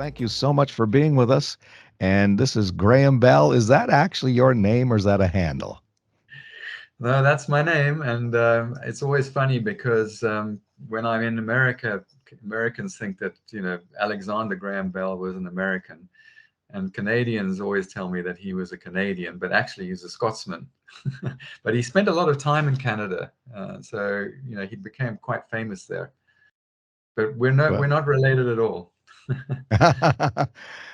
thank you so much for being with us. And this is Graham Bell. Is that actually your name or is that a handle? No, that's my name, and it's always funny because when I'm in America, Americans think that Alexander Graham Bell was an American, and Canadians always tell me that he was a Canadian, but actually he's a Scotsman. But he spent a lot of time in Canada, so he became quite famous there. But we're Well, not related at all.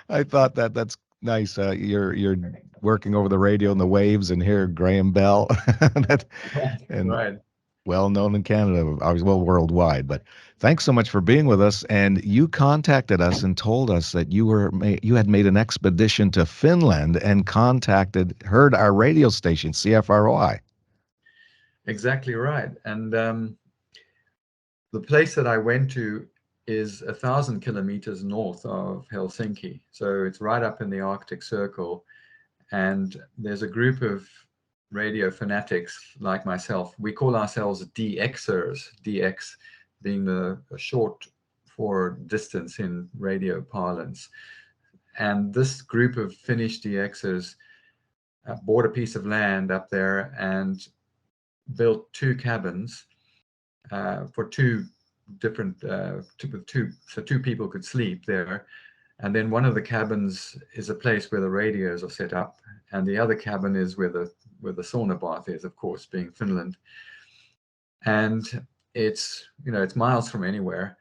I thought that's nice. You're working over the radio and the waves and hear Graham Bell, that, and Right. well known in Canada, obviously, well worldwide. But thanks so much for being with us. And you contacted us and told us that you had made an expedition to Finland and heard our radio station CFRY. Exactly right. And the place that I went to is 1,000 kilometers north of Helsinki. So it's right up in the Arctic Circle. And there's a group of radio fanatics like myself. We call ourselves DXers, DX being the short for distance in radio parlance. And this group of Finnish DXers bought a piece of land up there and built two cabins for two different so two people could sleep there. And then one of the cabins is a place where the radios are set up, and the other cabin is where the sauna bath is, of course, being Finland. And it's miles from anywhere,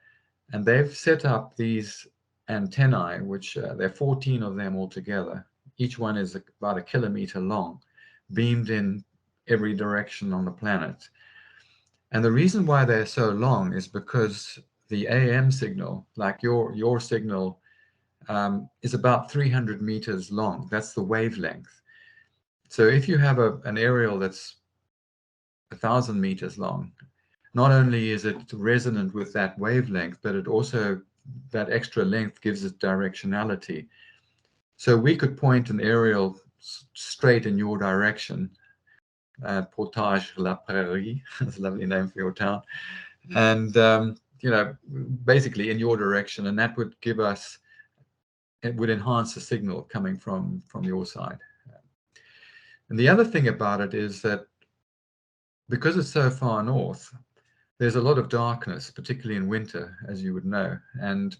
and they've set up these antennae, which there are 14 of them altogether. Each one is about a kilometer long, beamed in every direction on the planet. And the reason why they're so long is because the AM signal, like your signal, is about 300 meters long. That's the wavelength. So if you have an aerial that's 1,000 meters long, not only is it resonant with that wavelength, but it also, that extra length gives it directionality. So we could point an aerial straight in your direction. Portage La Prairie, that's a lovely name for your town. And basically in your direction, and that would give us, it would enhance the signal coming from your side. And the other thing about it is that because it's so far north, there's a lot of darkness, particularly in winter, as you would know. And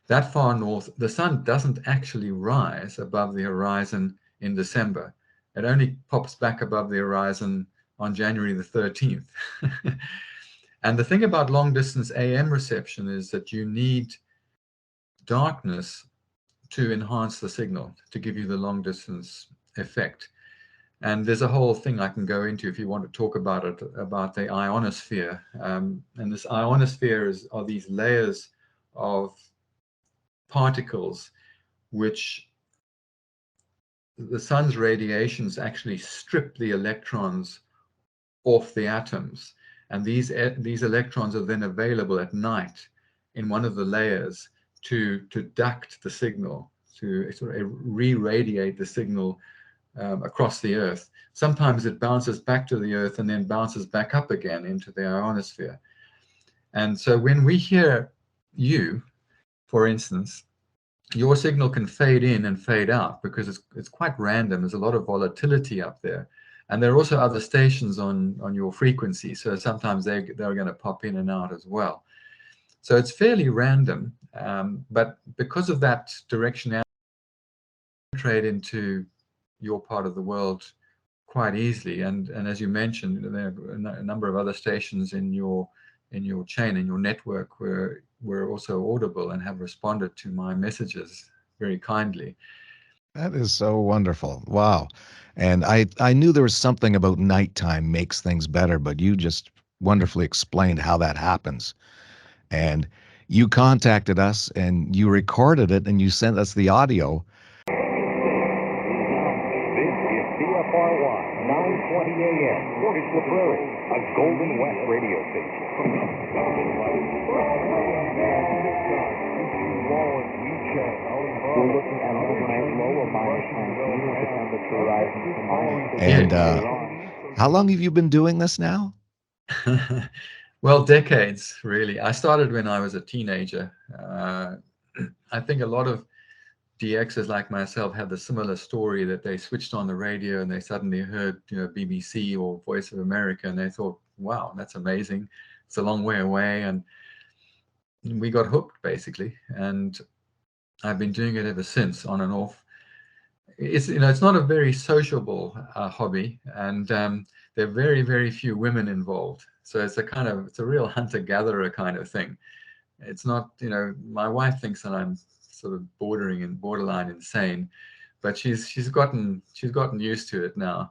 that far north, the sun doesn't actually rise above the horizon in December. It only pops back above the horizon on January the 13th. And the thing about long distance AM reception is that you need darkness to enhance the signal, to give you the long distance effect. And there's a whole thing I can go into if you want to talk about it, about the ionosphere. And this ionosphere are these layers of particles which the sun's radiations actually strip the electrons off the atoms. And these electrons are then available at night in one of the layers to duct the signal, to sort of re-radiate the signal across the Earth. Sometimes it bounces back to the Earth and then bounces back up again into the ionosphere. And so when we hear you, for instance, your signal can fade in and fade out because it's quite random. There's a lot of volatility up there. And there are also other stations on your frequency. So sometimes they're going to pop in and out as well. So it's fairly random. But because of that directionality, penetrate into your part of the world quite easily. And as you mentioned, there are a number of other stations in your chain, in your network, where we're also audible and have responded to my messages very kindly. That is so wonderful. Wow. And I knew there was something about nighttime makes things better, but you just wonderfully explained how that happens. And you contacted us and you recorded it and you sent us the audio. This is CFRY 920 AM, Portage La Prairie, a Golden West radio station. We're looking at overnight low of -19 with the temperature rising to And -6. how long have you been doing this now? Well, decades, really. I started when I was a teenager. I think a lot of DXs like myself had the similar story, that they switched on the radio and they suddenly heard, BBC or Voice of America, and they thought, wow, that's amazing. It's a long way away. And we got hooked, basically. And I've been doing it ever since, on and off. It's not a very sociable hobby, and there are very, very few women involved. So it's a real hunter-gatherer kind of thing. It's not, my wife thinks that I'm sort of borderline insane, but she's gotten used to it now.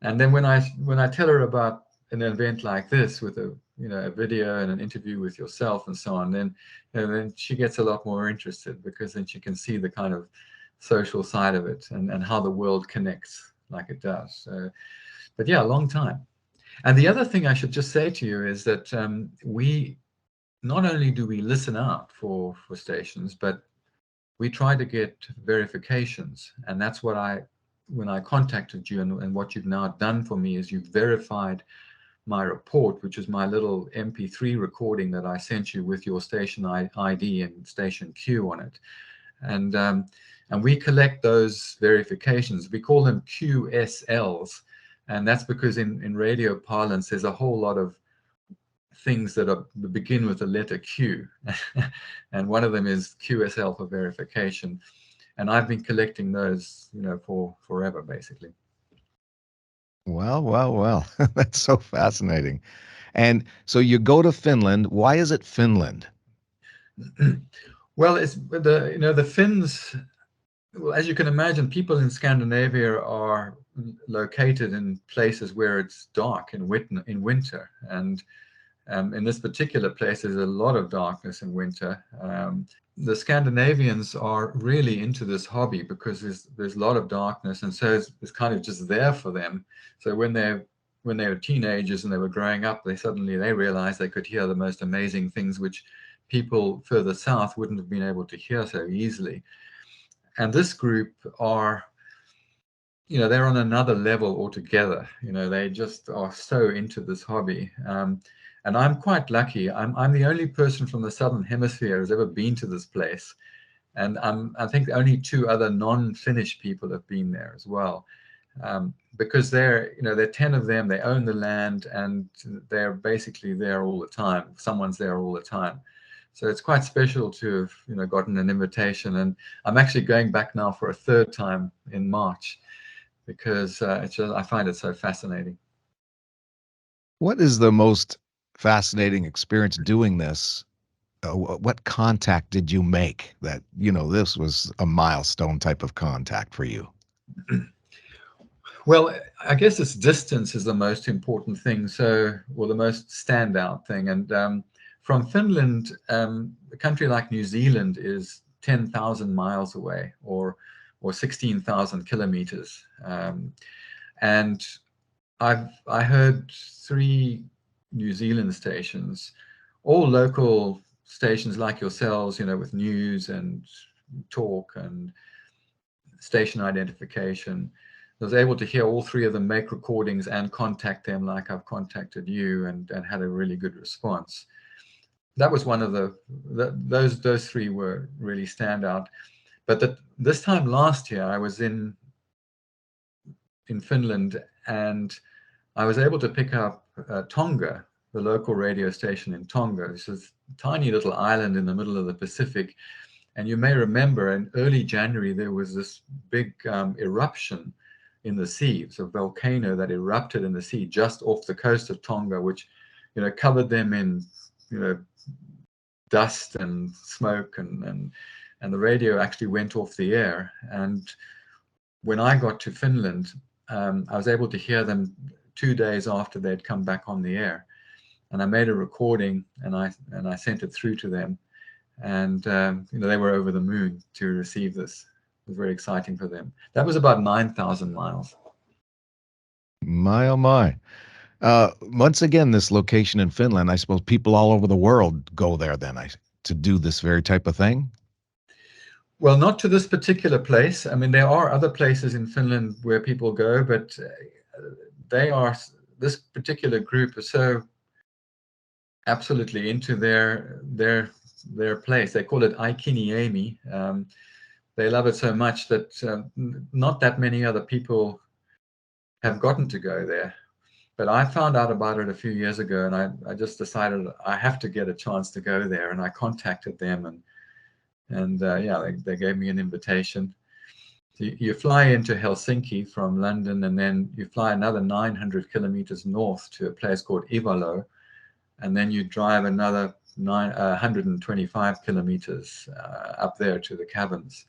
And then when I tell her about an event like this, with a video and an interview with yourself and so on, then she gets a lot more interested, because then she can see the kind of social side of it, and how the world connects like it does. So, but yeah, a long time. And the other thing I should just say to you is that we not only do we listen out for stations, but we try to get verifications. And that's what when I contacted you, and what you've now done for me is you've verified my report, which is my little MP3 recording that I sent you with your station ID and station Q on it. And we collect those verifications. We call them QSLs. And that's because in radio parlance, there's a whole lot of things that begin with the letter Q. And one of them is QSL for verification. And I've been collecting those, for forever, basically. Well, well, well. That's so fascinating. And so you go to Finland. Why is it Finland? Well, it's the Finns. Well, as you can imagine, people in Scandinavia are located in places where it's dark in winter, and in this particular place, there's a lot of darkness in winter. The Scandinavians are really into this hobby because there's a lot of darkness, and so it's kind of just there for them. So when they were teenagers and they were growing up, they realized they could hear the most amazing things, which people further south wouldn't have been able to hear so easily. And this group are, they're on another level altogether. They just are so into this hobby. And I'm quite lucky. I'm the only person from the Southern Hemisphere who's ever been to this place. And I think only 2 other non-Finnish people have been there as well. Because there are 10 of them, they own the land, and they're basically there all the time. Someone's there all the time. So it's quite special to have, gotten an invitation. And I'm actually going back now for a 3rd time in March, because I find it so fascinating. What is the most fascinating experience doing this? What contact did you make that, this was a milestone type of contact for you? Well, I guess this distance is the most important thing. So, well, the most standout thing. And from Finland, a country like New Zealand is 10,000 miles away, or 16,000 kilometers. And I heard 3 New Zealand stations, all local stations like yourselves, with news and talk and station identification. I was able to hear all 3 of them make recordings and contact them like I've contacted you, and had a really good response. That was one of those 3 were really standout. But this time last year, I was in Finland, and I was able to pick up Tonga, the local radio station in Tonga. This is a tiny little island in the middle of the Pacific. And you may remember in early January, there was this big eruption in the sea. It's a volcano that erupted in the sea just off the coast of Tonga, which, covered them in, dust and smoke, and the radio actually went off the air. And when I got to Finland, I was able to hear them 2 days after they'd come back on the air. And I made a recording, and I sent it through to them. And they were over the moon to receive this. It was very exciting for them. That was about 9,000 miles. My, oh my. Once again, this location in Finland, I suppose people all over the world go there then to do this very type of thing? Well, not to this particular place. I mean, there are other places in Finland where people go, but this particular group is so absolutely into their their place. They call it Aikiniemi. They love it so much that not that many other people have gotten to go there. But I found out about it a few years ago, and I just decided I have to get a chance to go there. And I contacted them, and yeah, they gave me an invitation. You fly into Helsinki from London, and then you fly another 900 kilometers north to a place called Ivalo, and then you drive another 125 kilometers up there to the caverns.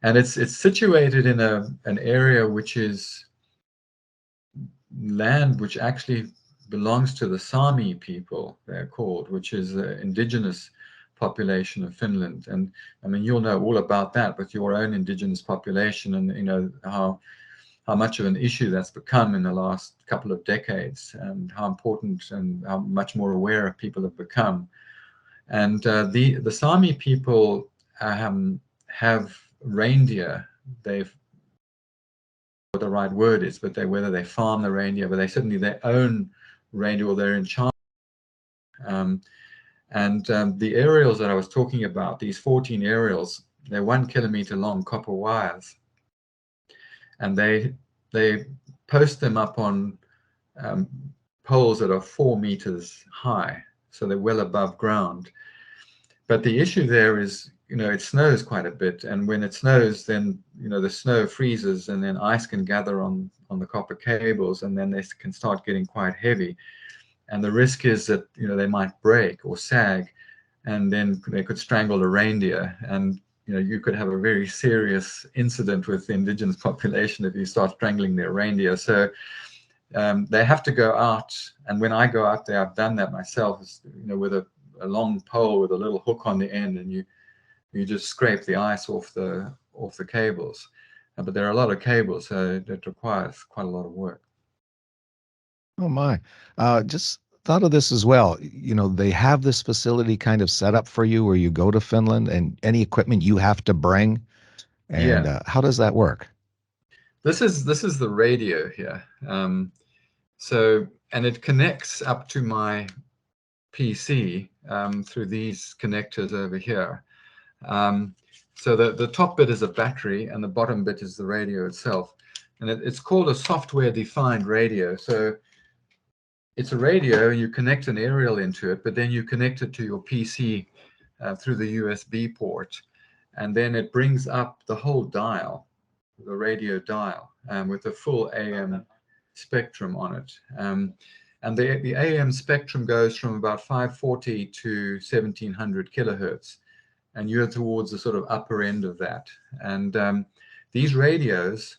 And it's situated in an area which is land which actually belongs to the Sami people, they're called, which is the indigenous population of Finland. And I mean, you'll know all about that with your own indigenous population, and you know how much of an issue that's become in the last couple of decades, and how important and how much more aware people have become. And the Sami people have reindeer. They've what the right word is, but whether they farm the reindeer, but they certainly their own reindeer, or they're in charge. The aerials that I was talking about, these 14 aerials, they're 1 kilometer long copper wires, and they post them up on poles that are 4 meters high, so they're well above ground. But the issue there is, you know, it snows quite a bit, and when it snows, then you know the snow freezes, and then ice can gather on the copper cables, and then they can start getting quite heavy. And the risk is that you know they might break or sag, and then they could strangle a reindeer, and you know you could have a very serious incident with the indigenous population if you start strangling their reindeer. So they have to go out, and when I go out there, I've done that myself, you know, with a long pole with a little hook on the end, and you just scrape the ice off the cables. But there are a lot of cables, so it requires quite a lot of work. Oh my. Just thought of this as well. You know, they have this facility kind of set up for you where you go to Finland and any equipment you have to bring. And Yeah, how does that work? this is the radio here. So, and it connects up to my PC through these connectors over here. So the top bit is a battery, and the bottom bit is the radio itself. And it's called a software-defined radio. So it's a radio, and you connect an aerial into it, but then you connect it to your PC through the USB port, and then it brings up the whole dial, the radio dial, with a full AM spectrum on it. And the AM spectrum goes from about 540 to 1700 kilohertz, and you're towards the sort of upper end of that. And these radios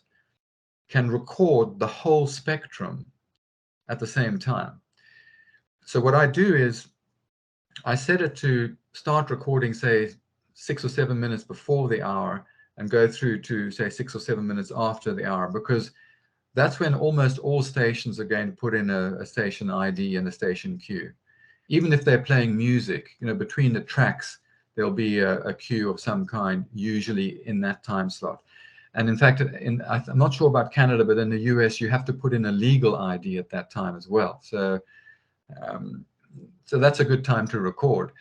can record the whole spectrum at the same time. So what I do is I set it to start recording, say, 6 or 7 minutes before the hour, and go through to, say, 6 or 7 minutes after the hour, because that's when almost all stations are going to put in a station ID and a station queue. Even if they're playing music, you know, between the tracks, there'll be a queue of some kind, usually in that time slot. And in fact, I'm not sure about Canada, but in the US, you have to put in a legal ID at that time as well. So that's a good time to record.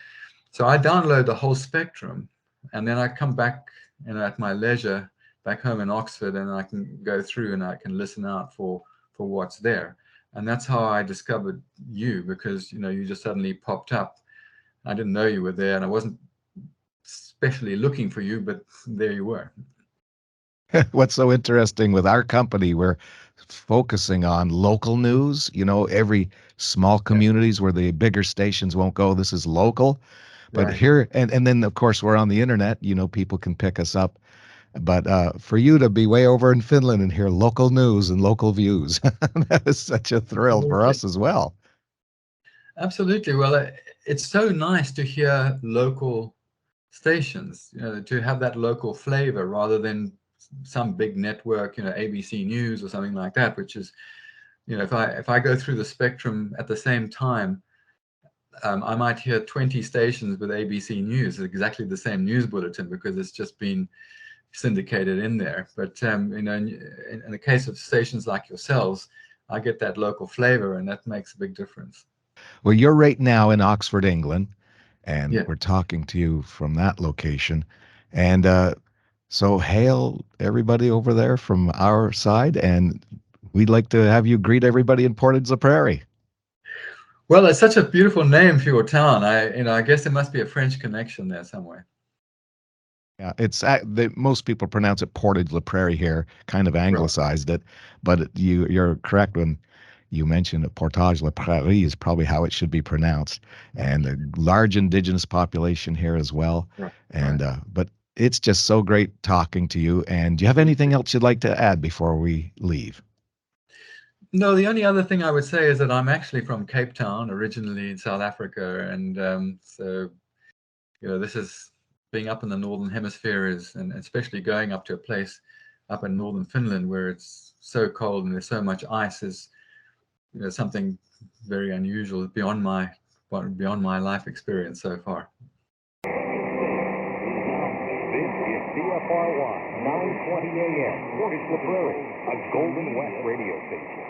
So I download the whole spectrum, and then I come back, you know, at my leisure back home in Oxford, and I can go through and I can listen out for what's there. And that's how I discovered you, because you know you just suddenly popped up. I didn't know you were there, and I wasn't especially looking for you, but there you were. What's so interesting with our company, we're focusing on local news. You know, every small Yeah, communities where the bigger stations won't go, this is local. But right. here, and then of course we're on the internet, you know, people can pick us up. But for you to be way over in Finland and hear local news and local views, that is such a thrill for Absolutely. us as well. Absolutely. Well, it's so nice to hear local stations, you know, to have that local flavor rather than some big network, you know, ABC News or something like that, which is, you know, if I go through the spectrum at the same time, I might hear 20 stations with ABC News, exactly the same news bulletin, because it's just been syndicated in there. But you know, in the case of stations like yourselves, I get that local flavor, and that makes a big difference. Well, you're right now in Oxford, England, and Yeah. we're talking to you from that location. And so hail everybody over there from our side, and we'd like to have you greet everybody in Portage la Prairie. Well, it's such a beautiful name for your town. I guess there must be a French connection there somewhere. Yeah, most people pronounce it Portage la Prairie here, kind of Right. anglicized it, but you're correct when you mentioned that Portage la Prairie is probably how it should be pronounced, and a large indigenous population here as well. Right. And Right. but it's just so great talking to you. And do you have anything else you'd like to add before we leave? No, the only other thing I would say is that I'm actually from Cape Town, originally in South Africa, and so this is being up in the northern hemisphere and especially going up to a place up in northern Finland where it's so cold and there's so much ice is something very unusual beyond my life experience so far. This is CFRY 920 AM, Portage la Prairie, a Golden West radio station.